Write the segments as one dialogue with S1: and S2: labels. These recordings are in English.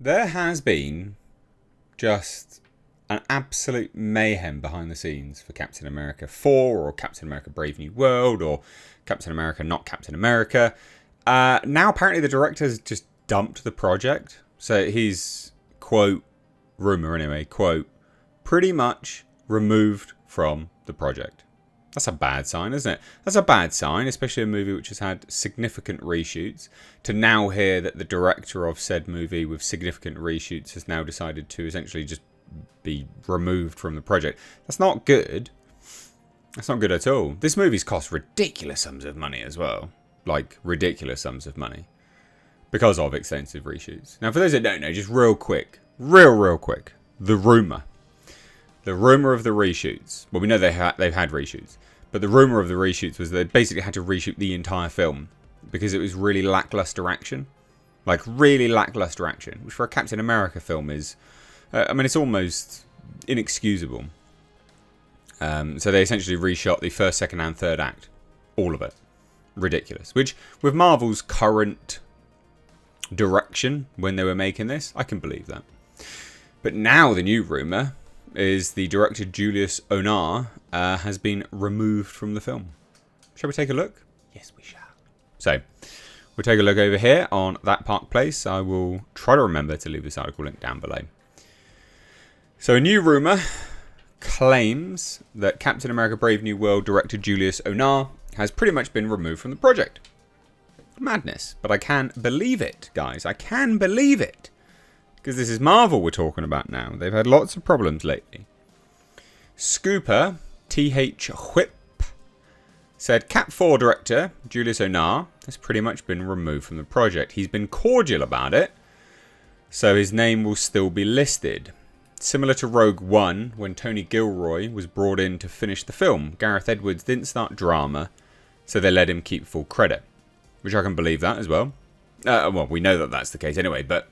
S1: There has been just an absolute mayhem behind the scenes for Captain America 4 or Captain America Brave New World or Captain America Not Captain America. Now apparently the director's just dumped the project. So he's, quote, rumour anyway, quote, pretty much removed from the project. That's a bad sign, isn't it? That's a bad sign, especially a movie which has had significant reshoots. To now hear that the director of said movie with significant reshoots has now decided to essentially just be removed from the project. That's not good. That's not good at all. This movie's cost ridiculous sums of money as well. Like, ridiculous sums of money. Because of extensive reshoots. Now, for those that don't know, just real quick. Real quick. The rumour. The rumour of the reshoots. Well, we know they've had reshoots. But the rumour of the reshoots was that they basically had to reshoot the entire film. Because it was really lacklustre action. Like, really lacklustre action. Which for a Captain America film is... it's almost inexcusable. So they essentially reshot the first, second and third act. All of it. Ridiculous. Which, with Marvel's current direction when they were making this, I can believe that. But now the new rumour is the director Julius Onar has been removed from the film. Shall we take a look? Yes, we shall. So, we'll take a look over here on That Park Place. I will try to remember to leave this article link down below. So, a new rumour claims that Captain America Brave New World director Julius Onar has pretty much been removed from the project. Madness. But I can believe it, guys. I can believe it. Because this is Marvel we're talking about now. They've had lots of problems lately. Scooper, T.H. Whip, said Cap 4 director Julius Onar has pretty much been removed from the project. He's been cordial about it, so his name will still be listed. Similar to Rogue One, when Tony Gilroy was brought in to finish the film, Gareth Edwards didn't start drama, so they let him keep full credit. Which I can believe that as well. Well, we know that that's the case anyway, but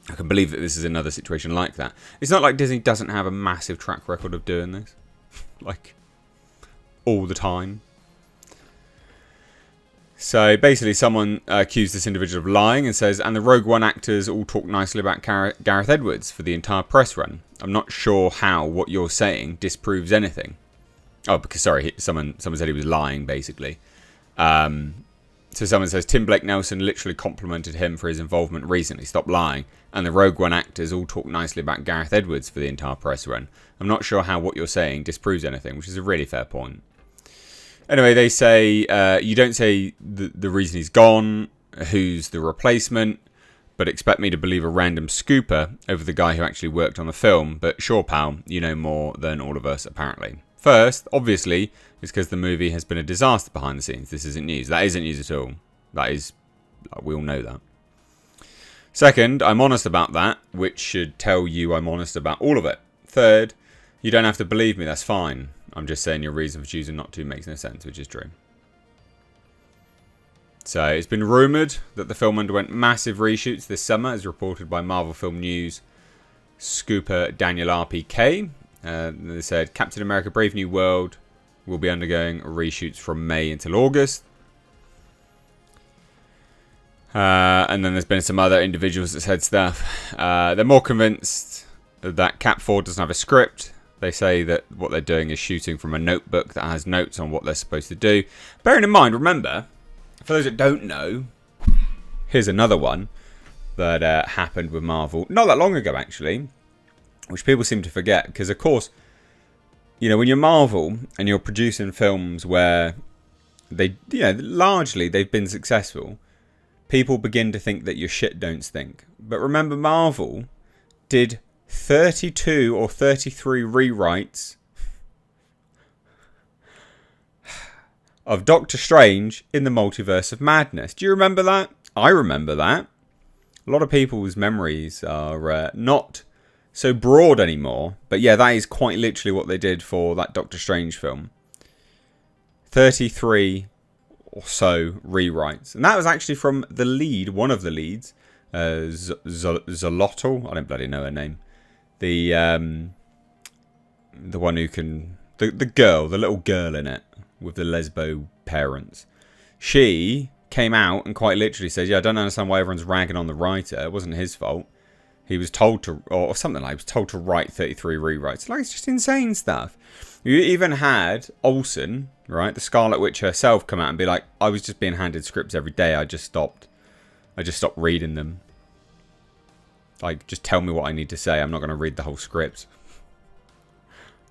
S1: I can believe that this is another situation like that. It's not like Disney doesn't have a massive track record of doing this. Like, all the time. So, basically, someone accused this individual of lying and says, and the Rogue One actors all talk nicely about Gareth Edwards for the entire press run. I'm not sure how what you're saying disproves anything. Oh, because, sorry, someone said he was lying, basically. So someone says, Tim Blake Nelson literally complimented him for his involvement recently. Stop lying. And the Rogue One actors all talk nicely about Gareth Edwards for the entire press run. I'm not sure how what you're saying disproves anything, which is a really fair point. Anyway, they say, you don't say the reason he's gone, who's the replacement, but expect me to believe a random scooper over the guy who actually worked on the film. But sure, pal, you know more than all of us, apparently. First, obviously, it's because the movie has been a disaster behind the scenes. This isn't news. That isn't news at all. That is, we all know that. Second, I'm honest about that, which should tell you I'm honest about all of it. Third, you don't have to believe me. That's fine. I'm just saying your reason for choosing not to makes no sense, which is true. So, it's been rumoured that the film underwent massive reshoots this summer, as reported by Marvel Film News scooper Daniel RPK. They said Captain America Brave New World will be undergoing reshoots from May until August. And then there's been some other individuals that said stuff. They're more convinced that Cap 4 doesn't have a script. They say that what they're doing is shooting from a notebook that has notes on what they're supposed to do. Bearing in mind, remember, for those that don't know, here's another one that happened with Marvel not that long ago, actually, which people seem to forget. Because, of course, you know, when you're Marvel and you're producing films where they, largely they've been successful, people begin to think that your shit don't stink. But remember, Marvel did 32 or 33 rewrites of Doctor Strange in the Multiverse of Madness. Do you remember that? I remember that. A lot of people's memories are not so broad anymore. But yeah, that is quite literally what they did for that Doctor Strange film. 33 or so rewrites. And that was actually from the lead, one of the leads, Zolotl. I don't bloody know her name. The one who can... The girl, the little girl in it, with the lesbo parents. She came out and quite literally said, yeah, I don't understand why everyone's ragging on the writer. It wasn't his fault. he was told to, or something like, he was told to write 33 rewrites. Like, it's just insane stuff. You even had Olsen, right, the Scarlet Witch herself, come out and be like, I was just being handed scripts every day. I just stopped reading them. Like, just tell me what I need to say. I'm not going to read the whole script.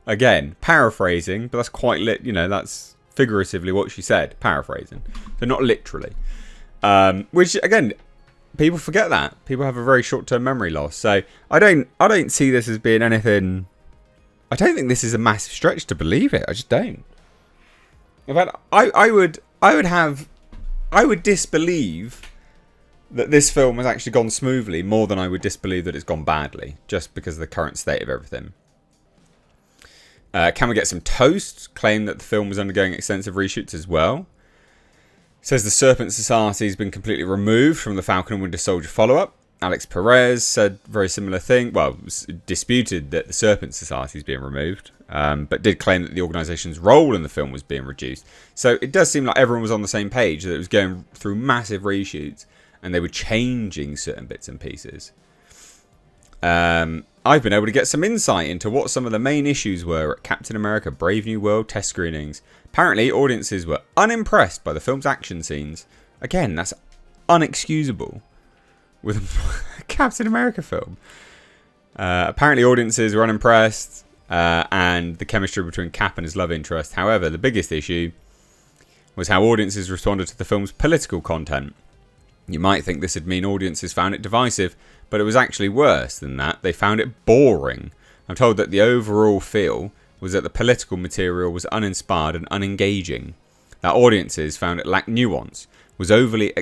S1: Again, paraphrasing, but that's quite that's figuratively what she said. Paraphrasing, so not literally. Which again, people forget that. People have a very short-term memory loss. So I don't see this as being anything. I don't think this is a massive stretch to believe it. I just don't. In fact, I would disbelieve that this film has actually gone smoothly more than I would disbelieve that it's gone badly, just because of the current state of everything. Can We Get Some Toast claimed that the film was undergoing extensive reshoots as well. Says the Serpent Society has been completely removed from the Falcon and Winter Soldier follow-up. Alex Perez said very similar thing. Well, disputed that the Serpent Society is being removed, but did claim that the organisation's role in the film was being reduced. So it does seem like everyone was on the same page, that it was going through massive reshoots and they were changing certain bits and pieces. I've been able to get some insight into what some of the main issues were at Captain America Brave New World test screenings. Apparently, audiences were unimpressed by the film's action scenes. Again, that's unexcusable with a Captain America film. Apparently, audiences were unimpressed, and the chemistry between Cap and his love interest. However, the biggest issue was how audiences responded to the film's political content. You might think this would mean audiences found it divisive, but it was actually worse than that. They found it boring. I'm told that the overall feel was that the political material was uninspired and unengaging. That audiences found it lacked nuance, was overly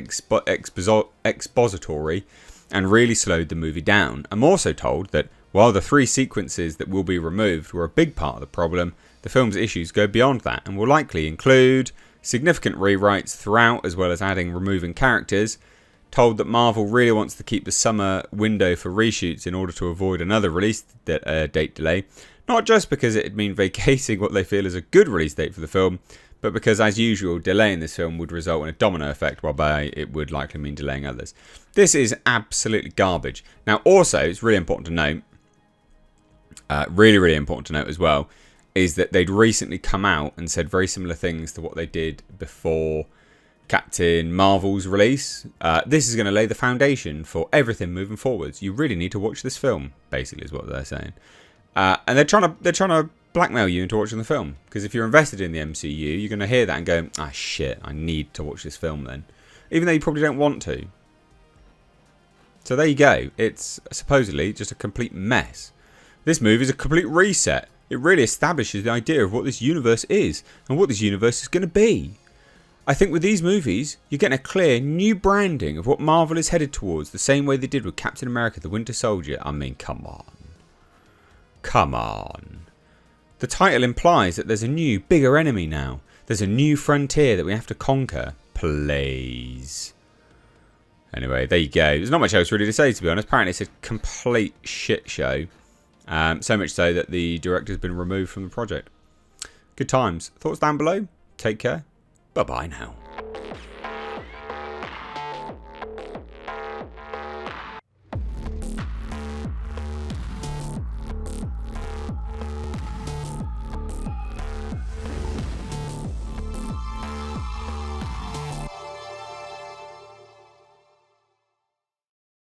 S1: expository, and really slowed the movie down. I'm also told that while the 3 sequences that will be removed were a big part of the problem, the film's issues go beyond that and will likely include significant rewrites throughout, as well as removing characters. Told that Marvel really wants to keep the summer window for reshoots in order to avoid another release date delay, not just because it would mean vacating what they feel is a good release date for the film, but because, as usual, delaying this film would result in a domino effect, whereby it would likely mean delaying others. This is absolutely garbage. Now, also, it's really important to note, really important to note as well, is that they'd recently come out and said very similar things to what they did before Captain Marvel's release. This is going to lay the foundation for everything moving forwards. You really need to watch this film, basically, is what they're saying. And they're trying to blackmail you into watching the film, because if you're invested in the MCU, you're going to hear that and go, shit, I need to watch this film then, even though you probably don't want to. So there you go. It's supposedly just a complete mess. This movie is a complete reset. It really establishes the idea of what this universe is and what this universe is going to be. I think with these movies, you're getting a clear new branding of what Marvel is headed towards, the same way they did with Captain America the Winter Soldier. I mean, come on. Come on. The title implies that there's a new, bigger enemy now. There's a new frontier that we have to conquer. Please. Anyway, there you go. There's not much else really to say, to be honest. Apparently it's a complete shit show. So much so that the director's been removed from the project. Good times. Thoughts down below? Take care. Bye-bye now.